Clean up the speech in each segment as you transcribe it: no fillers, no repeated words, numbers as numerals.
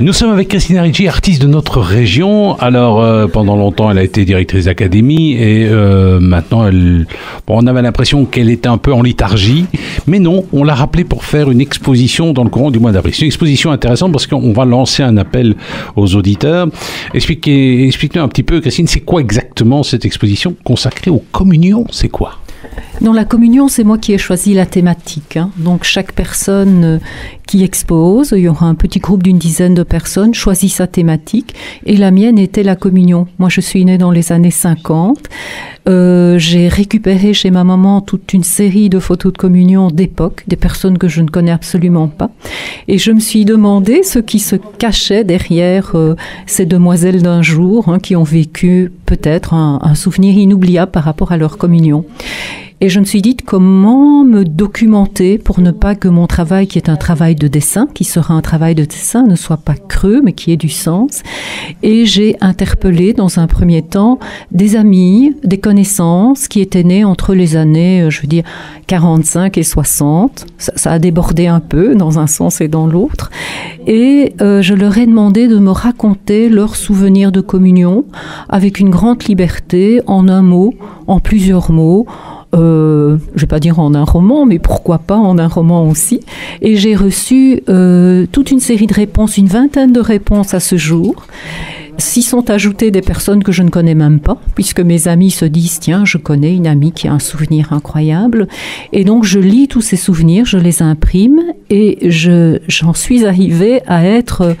Nous sommes avec Christina Ricci, artiste de notre région. Alors, pendant longtemps, elle a été directrice d'académie et maintenant, on avait l'impression qu'elle était un peu en léthargie. Mais non, on l'a rappelée pour faire une exposition dans le courant du mois d'avril. C'est une exposition intéressante parce qu'on va lancer un appel aux auditeurs. Explique-nous un petit peu, Christine, c'est quoi exactement cette exposition consacrée aux communions? C'est quoi? Dans la communion, c'est moi qui ai choisi la thématique. Donc chaque personne qui expose, il y aura un petit groupe d'une dizaine de personnes, choisit sa thématique. Et la mienne était la communion. Moi, je suis née dans les années 50. J'ai récupéré chez ma maman toute une série de photos de communion d'époque, des personnes que je ne connais absolument pas. Et je me suis demandé ce qui se cachait derrière ces demoiselles d'un jour, qui ont vécu peut-être un souvenir inoubliable par rapport à leur communion. Et je me suis dit comment me documenter pour ne pas que mon travail, qui est un travail de dessin, qui sera un travail de dessin, ne soit pas creux, mais qui ait du sens. Et j'ai interpellé dans un premier temps des amis, des connaissances qui étaient nées entre les années, 45 et 60. Ça a débordé un peu dans un sens et dans l'autre. Et je leur ai demandé de me raconter leurs souvenirs de communion avec une grande liberté, en un mot, en plusieurs mots. Je ne vais pas dire en un roman, mais pourquoi pas en un roman aussi. Et j'ai reçu toute une série de réponses, une vingtaine de réponses à ce jour. S'y sont ajoutées des personnes que je ne connais même pas, puisque mes amis se disent « Tiens, je connais une amie qui a un souvenir incroyable ». Et donc, je lis tous ces souvenirs, je les imprime et j'en suis arrivée à être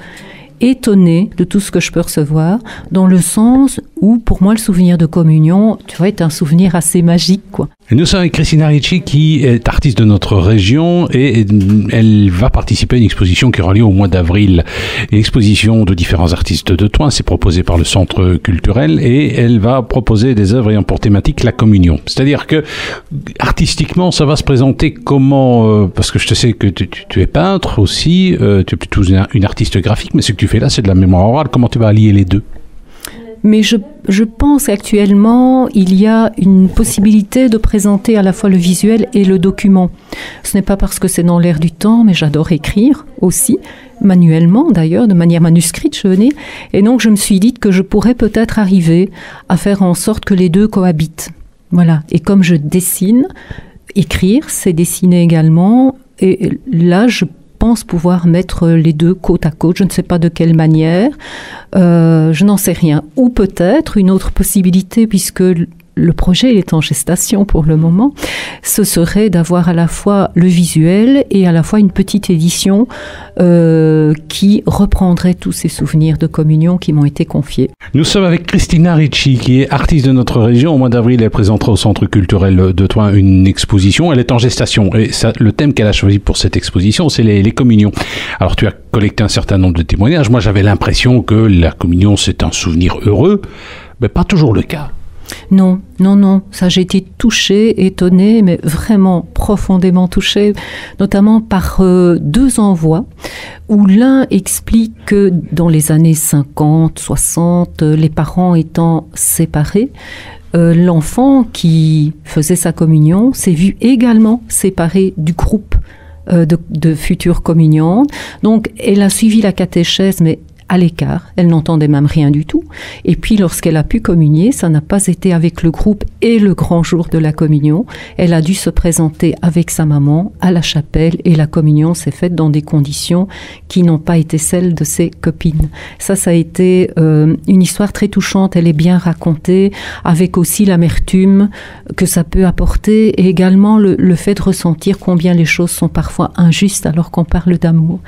étonnée de tout ce que je peux recevoir, dans le sens où, pour moi, le souvenir de communion, tu vois, est un souvenir assez magique, quoi. Nous sommes avec Christina Ricci, qui est artiste de notre région, et elle va participer à une exposition qui aura lieu au mois d'avril. Une exposition de différents artistes de Thoin, c'est proposé par le Centre culturel, et elle va proposer des œuvres ayant pour thématique la communion. C'est-à-dire que, artistiquement, ça va se présenter comment, parce que je te sais que tu es peintre aussi, tu es plutôt une artiste graphique, mais ce que tu fais là, c'est de la mémoire orale. Comment tu vas allier les deux? Mais je pense qu'actuellement, il y a une possibilité de présenter à la fois le visuel et le document. Ce n'est pas parce que c'est dans l'air du temps, mais j'adore écrire aussi, manuellement d'ailleurs, de manière manuscrite, je veux dire. Et donc, je me suis dit que je pourrais peut-être arriver à faire en sorte que les deux cohabitent. Voilà. Et comme je dessine, écrire, c'est dessiner également. Et là, je pense pouvoir mettre les deux côte à côte. Je ne sais pas de quelle manière. Je n'en sais rien. Ou peut-être une autre possibilité, puisque le projet est en gestation pour le moment, ce serait d'avoir à la fois le visuel et à la fois une petite édition qui reprendrait tous ces souvenirs de communion qui m'ont été confiés. Nous sommes avec Christina Ricci, qui est artiste de notre région. Au mois d'avril, elle présentera au Centre culturel de Thoin une exposition. Elle est en gestation. Et ça, le thème qu'elle a choisi pour cette exposition, c'est les communions. Alors, tu as collecté un certain nombre de témoignages. Moi, j'avais l'impression que la communion, c'est un souvenir heureux, mais pas toujours le cas. Non. Ça, j'ai été touchée, étonnée, mais vraiment profondément touchée, notamment par deux envois où l'un explique que dans les années 50, 60, les parents étant séparés, l'enfant qui faisait sa communion s'est vu également séparé du groupe de futures communiantes. Donc, elle a suivi la catéchèse, mais à l'écart, elle n'entendait même rien du tout. Et puis, lorsqu'elle a pu communier, ça n'a pas été avec le groupe et le grand jour de la communion. Elle a dû se présenter avec sa maman à la chapelle et la communion s'est faite dans des conditions qui n'ont pas été celles de ses copines. Ça a été une histoire très touchante. Elle est bien racontée, avec aussi l'amertume que ça peut apporter et également le fait de ressentir combien les choses sont parfois injustes alors qu'on parle d'amour.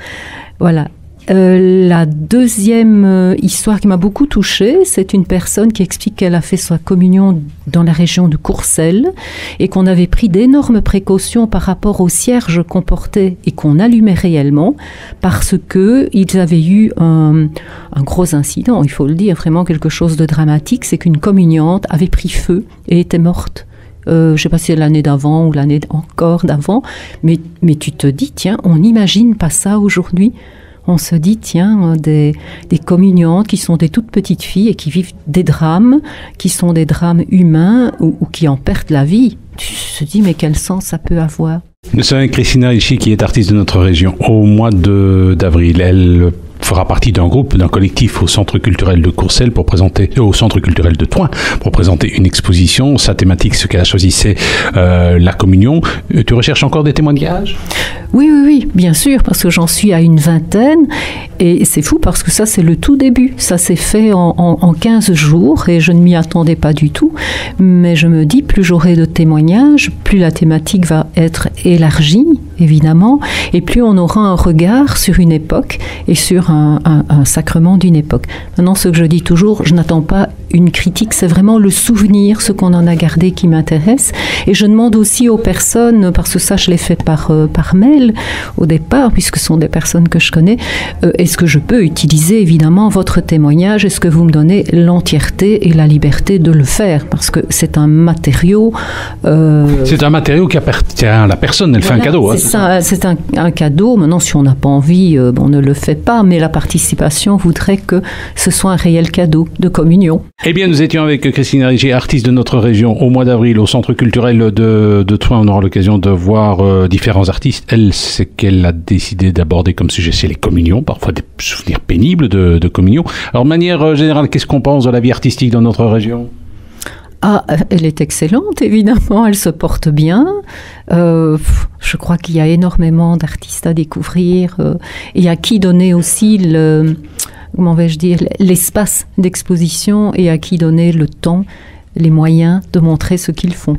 Voilà. La deuxième histoire qui m'a beaucoup touchée, c'est une personne qui explique qu'elle a fait sa communion dans la région de Courcelles et qu'on avait pris d'énormes précautions par rapport au cierge qu'on portait et qu'on allumait réellement parce qu'ils avaient eu un gros incident, il faut le dire, vraiment quelque chose de dramatique, c'est qu'une communiante avait pris feu et était morte. Je ne sais pas si c'est l'année d'avant ou l'année encore d'avant, mais tu te dis, tiens, on n'imagine pas ça aujourd'hui. On se dit, tiens, des communiantes qui sont des toutes petites filles et qui vivent des drames, qui sont des drames humains ou qui en perdent la vie. Tu te dis, mais quel sens ça peut avoir? Nous sommes avec Christina Ricci, qui est artiste de notre région. Au mois d'avril, elle fera partie d'un groupe, d'un collectif au Centre culturel de Courcelles au Centre culturel de Thoin pour présenter une exposition. Sa thématique, ce qu'elle a choisi, c'est la communion. Tu recherches encore des témoignages ? Oui, bien sûr, parce que j'en suis à une vingtaine et c'est fou parce que ça, c'est le tout début. Ça s'est fait en 15 jours et je ne m'y attendais pas du tout. Mais je me dis, plus j'aurai de témoignages, plus la thématique va être élargie, évidemment, et plus on aura un regard sur une époque et sur un sacrement d'une époque. Maintenant, ce que je dis toujours, je n'attends pas une critique, c'est vraiment le souvenir, ce qu'on en a gardé qui m'intéresse. Et je demande aussi aux personnes, parce que ça, je l'ai fait par mail au départ, puisque ce sont des personnes que je connais, est-ce que je peux utiliser évidemment votre témoignage? Est-ce que vous me donnez l'entièreté et la liberté de le faire? Parce que c'est un matériau... C'est un matériau qui appartient à la personne, elle fait un cadeau. C'est un cadeau. Maintenant, si on n'a pas envie, on ne le fait pas, mais la participation voudrait que ce soit un réel cadeau de communion. Eh bien, nous étions avec Christine Rigier, artiste de notre région, au mois d'avril, au Centre culturel de Thoin. On aura l'occasion de voir différents artistes. Elle, ce qu'elle a décidé d'aborder comme sujet, c'est les communions, parfois des souvenirs pénibles de communion. Alors, de manière générale, qu'est-ce qu'on pense de la vie artistique dans notre région ? Ah, elle est excellente, évidemment, elle se porte bien. Je crois qu'il y a énormément d'artistes à découvrir et à qui donner aussi l'espace d'exposition et à qui donner le temps, les moyens de montrer ce qu'ils font.